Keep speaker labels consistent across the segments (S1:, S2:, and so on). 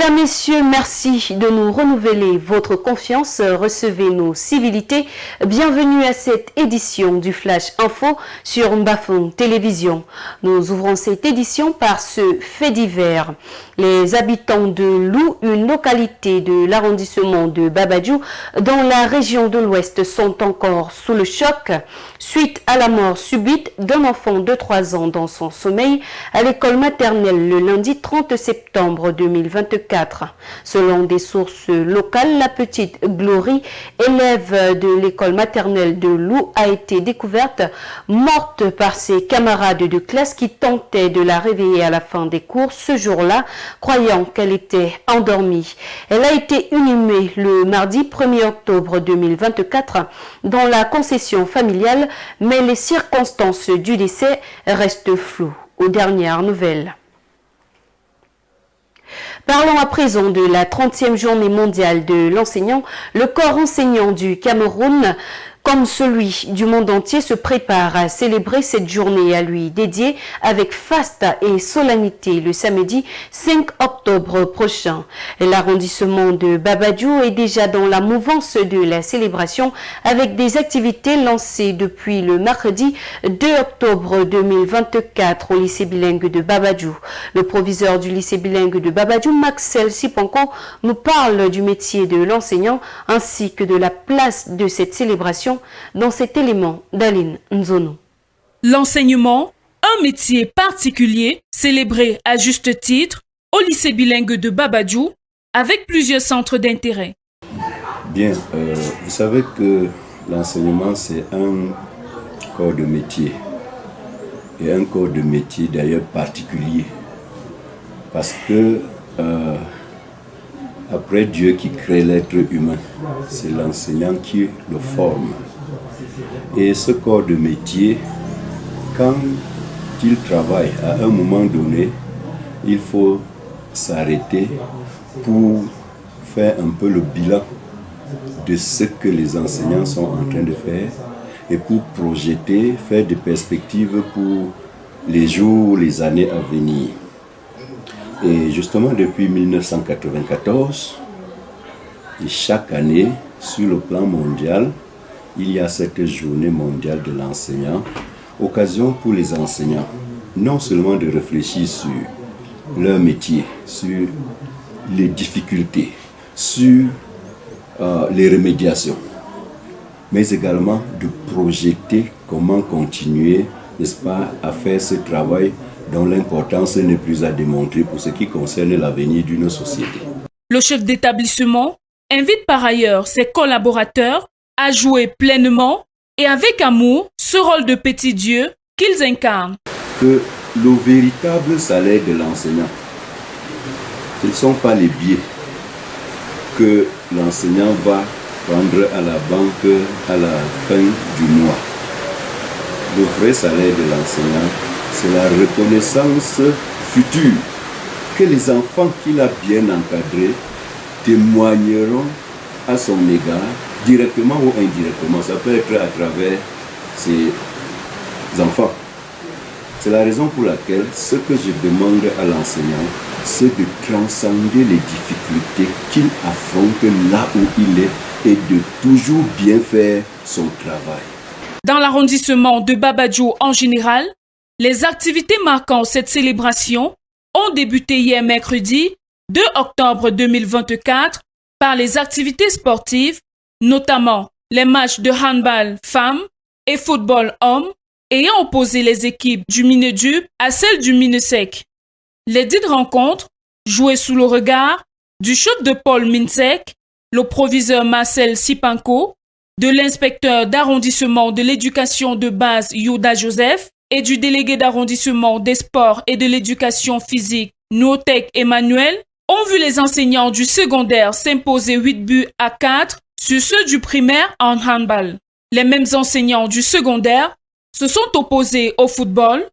S1: Mesdames, Messieurs, merci de nous renouveler votre confiance. Recevez nos civilités. Bienvenue à cette édition du Flash Info sur Mbafong Télévision. Nous ouvrons cette édition par ce fait divers. Les habitants de Lou, une localité de l'arrondissement de Babadjou, dans la région de l'Ouest, sont encore sous le choc suite à la mort subite d'un enfant de 3 ans dans son sommeil à l'école maternelle le lundi 30 septembre 2024. Selon des sources locales, la petite Glory, élève de l'école maternelle de Lou, a été découverte morte par ses camarades de classe qui tentaient de la réveiller à la fin des cours ce jour-là, croyant qu'elle était endormie. Elle a été inhumée le mardi 1er octobre 2024 dans la concession familiale, mais les circonstances du décès restent floues aux dernières nouvelles. Parlons à présent de la 30e journée mondiale de l'enseignant. Le corps enseignant du Cameroun, comme celui du monde entier, se prépare à célébrer cette journée à lui dédiée avec faste et solennité le samedi 5 octobre prochain. L'arrondissement de Babadjou est déjà dans la mouvance de la célébration avec des activités lancées depuis le mercredi 2 octobre 2024 au lycée bilingue de Babadjou. Le proviseur du lycée bilingue de Babadjou, Maxel Sipanko, nous parle du métier de l'enseignant ainsi que de la place de cette célébration dans cet élément d'Aline Nzono.
S2: L'enseignement, un métier particulier, célébré à juste titre au lycée bilingue de Babadjou, avec plusieurs centres d'intérêt.
S3: Bien, vous savez que l'enseignement, c'est un corps de métier. Et un corps de métier d'ailleurs particulier. Parce que après Dieu qui crée l'être humain, c'est l'enseignant qui le forme. Et ce corps de métier, quand il travaille à un moment donné, il faut s'arrêter pour faire un peu le bilan de ce que les enseignants sont en train de faire et pour projeter, faire des perspectives pour les jours, les années à venir. Et justement, depuis 1994, et chaque année, sur le plan mondial, il y a cette journée mondiale de l'enseignant, occasion pour les enseignants, non seulement de réfléchir sur leur métier, sur les difficultés, sur les remédiations, mais également de projeter comment continuer, n'est-ce pas, à faire ce travail dont l'importance n'est plus à démontrer pour ce qui concerne l'avenir d'une société.
S2: Le chef d'établissement invite par ailleurs ses collaborateurs à jouer pleinement et avec amour ce rôle de petit Dieu qu'ils incarnent.
S3: Que le véritable salaire de l'enseignant, ce ne sont pas les billets que l'enseignant va prendre à la banque à la fin du mois. Le vrai salaire de l'enseignant, c'est la reconnaissance future que les enfants qu'il a bien encadrés témoigneront à son égard, directement ou indirectement. Ça peut être à travers ses enfants. C'est la raison pour laquelle ce que je demande à l'enseignant, c'est de transcender les difficultés qu'il affronte là où il est et de toujours bien faire son travail.
S2: Dans l'arrondissement de Babadjou en général, les activités marquant cette célébration ont débuté hier mercredi 2 octobre 2024 par les activités sportives, notamment les matchs de handball femmes et football hommes, ayant opposé les équipes du Minedub à celles du Minesec. Les dites rencontres, jouées sous le regard du chef de Paul Minsek, le proviseur Marcel Sipanko, de l'inspecteur d'arrondissement de l'éducation de base Youda Joseph et du délégué d'arrondissement des sports et de l'éducation physique Notek Emmanuel, ont vu les enseignants du secondaire s'imposer 8-4 sur ceux du primaire en handball. Les mêmes enseignants du secondaire se sont opposés au football,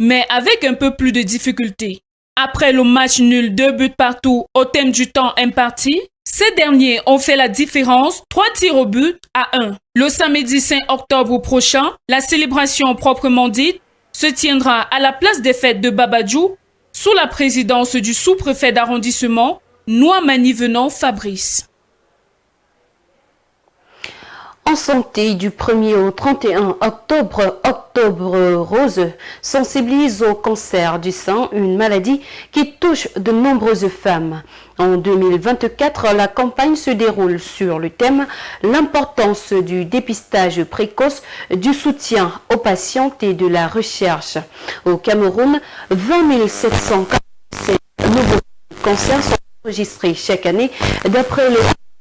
S2: mais avec un peu plus de difficulté. Après le match nul 2-partout au thème du temps imparti, ces derniers ont fait la différence 3-1. Le samedi 5 octobre prochain, la célébration proprement dite se tiendra à la place des fêtes de Babadjou sous la présidence du sous-préfet d'arrondissement Nouamani Venant Fabrice.
S1: En santé, du 1er au 31 octobre, Octobre Rose sensibilise au cancer du sein, une maladie qui touche de nombreuses femmes. En 2024, la campagne se déroule sur le thème « L'importance du dépistage précoce, du soutien aux patientes et de la recherche ». Au Cameroun, 20 747 nouveaux cancers sont enregistrés chaque année d'après le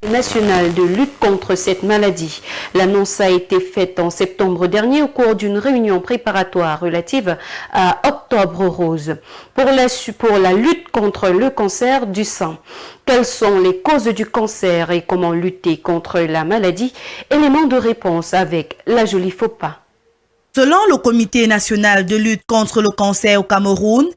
S1: national de lutte contre cette maladie. L'annonce a été faite en septembre dernier au cours d'une réunion préparatoire relative à Octobre Rose pour la lutte contre le cancer du sein. Quelles sont les causes du cancer et comment lutter contre la maladie? Élément de réponse avec la jolie Fopa.
S4: Selon le Comité national de lutte contre le cancer au Cameroun,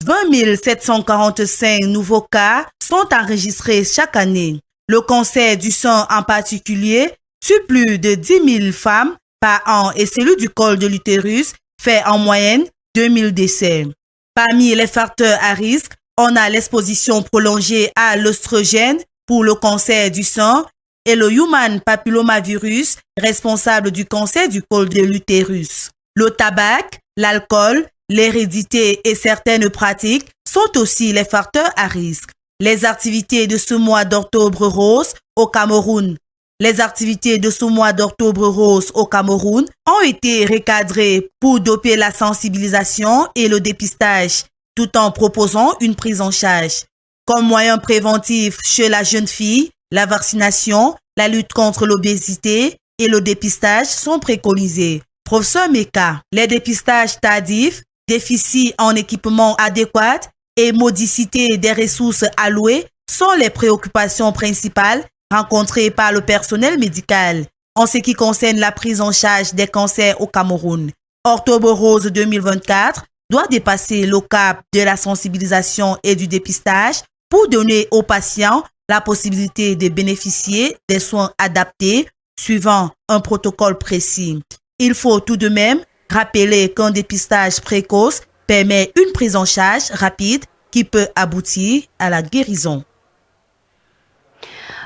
S4: 20 745 nouveaux cas sont enregistrés chaque année. Le cancer du sein en particulier tue plus de 10 000 femmes par an et celui du col de l'utérus fait en moyenne 2000 décès. Parmi les facteurs à risque, on a l'exposition prolongée à l'œstrogène pour le cancer du sein et le human papillomavirus responsable du cancer du col de l'utérus. Le tabac, l'alcool, l'hérédité et certaines pratiques sont aussi les facteurs à risque. Les activités de ce mois d'Octobre Rose au Cameroun. Les activités de ce mois d'Octobre Rose au Cameroun ont été recadrées pour doper la sensibilisation et le dépistage, tout en proposant une prise en charge. Comme moyen préventif chez la jeune fille, la vaccination, la lutte contre l'obésité et le dépistage sont préconisés. Professeur Meka, les dépistages tardifs, déficit en équipement adéquat et modicité des ressources allouées sont les préoccupations principales rencontrées par le personnel médical en ce qui concerne la prise en charge des cancers au Cameroun. Octobre Rose 2024 doit dépasser le cap de la sensibilisation et du dépistage pour donner aux patients la possibilité de bénéficier des soins adaptés suivant un protocole précis. Il faut tout de même rappeler qu'un dépistage précoce permet une prise en charge rapide qui peut aboutir à la guérison.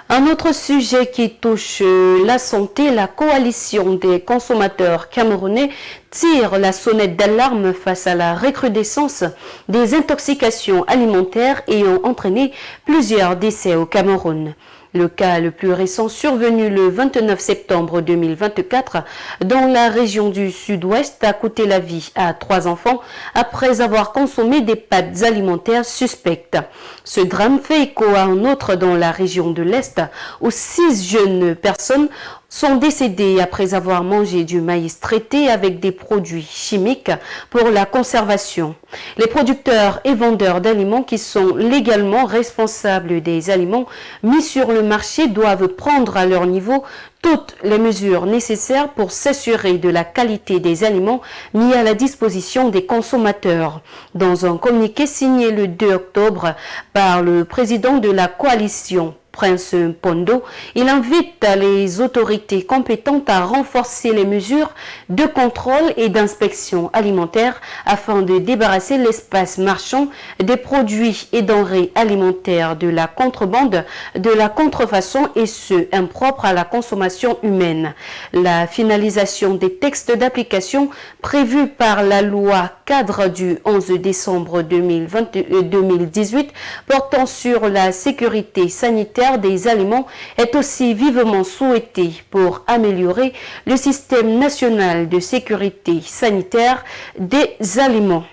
S1: Un autre sujet qui touche la santé, la coalition des consommateurs camerounais tire la sonnette d'alarme face à la recrudescence des intoxications alimentaires ayant entraîné plusieurs décès au Cameroun. Le cas le plus récent survenu le 29 septembre 2024 dans la région du sud-ouest a coûté la vie à 3 enfants après avoir consommé des pâtes alimentaires suspectes. Ce drame fait écho à un autre dans la région de l'Est où 6 jeunes personnes sont décédés après avoir mangé du maïs traité avec des produits chimiques pour la conservation. Les producteurs et vendeurs d'aliments qui sont légalement responsables des aliments mis sur le marché doivent prendre à leur niveau toutes les mesures nécessaires pour s'assurer de la qualité des aliments mis à la disposition des consommateurs. Dans un communiqué signé le 2 octobre par le président de la coalition, Prince Pondo, il invite les autorités compétentes à renforcer les mesures de contrôle et d'inspection alimentaire afin de débarrasser l'espace marchand des produits et denrées alimentaires de la contrebande, de la contrefaçon et ceux impropres à la consommation humaine. La finalisation des textes d'application prévus par la loi cadre du 11 décembre 2018 portant sur la sécurité sanitaire des aliments est aussi vivement souhaité pour améliorer le système national de sécurité sanitaire des aliments.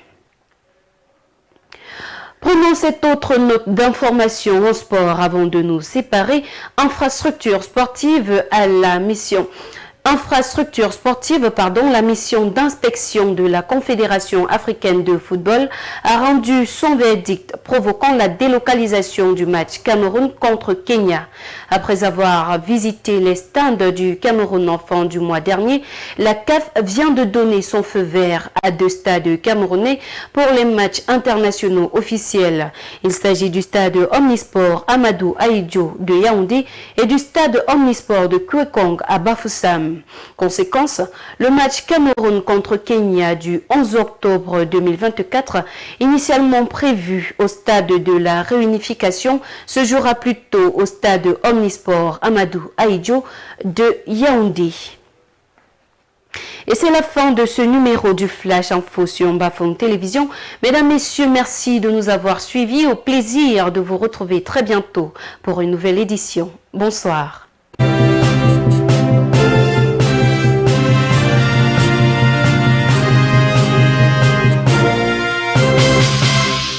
S1: Prenons cette autre note d'information en sport avant de nous séparer. Infrastructure sportive à la mission. La mission d'inspection de la Confédération africaine de football a rendu son verdict provoquant la délocalisation du match Cameroun contre Kenya. Après avoir visité les stands du Cameroun en fin du mois dernier, la CAF vient de donner son feu vert à 2 stades camerounais pour les matchs internationaux officiels. Il s'agit du stade Omnisport Amadou Ahidjo de Yaoundé et du stade Omnisport de Kwekong à Bafoussam. Conséquence, le match Cameroun contre Kenya du 11 octobre 2024, initialement prévu au stade de la réunification, se jouera plutôt au stade Omnisport Amadou Ahidjo de Yaoundé. Et c'est la fin de ce numéro du Flash Info sur Bafong Télévision. Mesdames, Messieurs, merci de nous avoir suivis. Au plaisir de vous retrouver très bientôt pour une nouvelle édition. Bonsoir.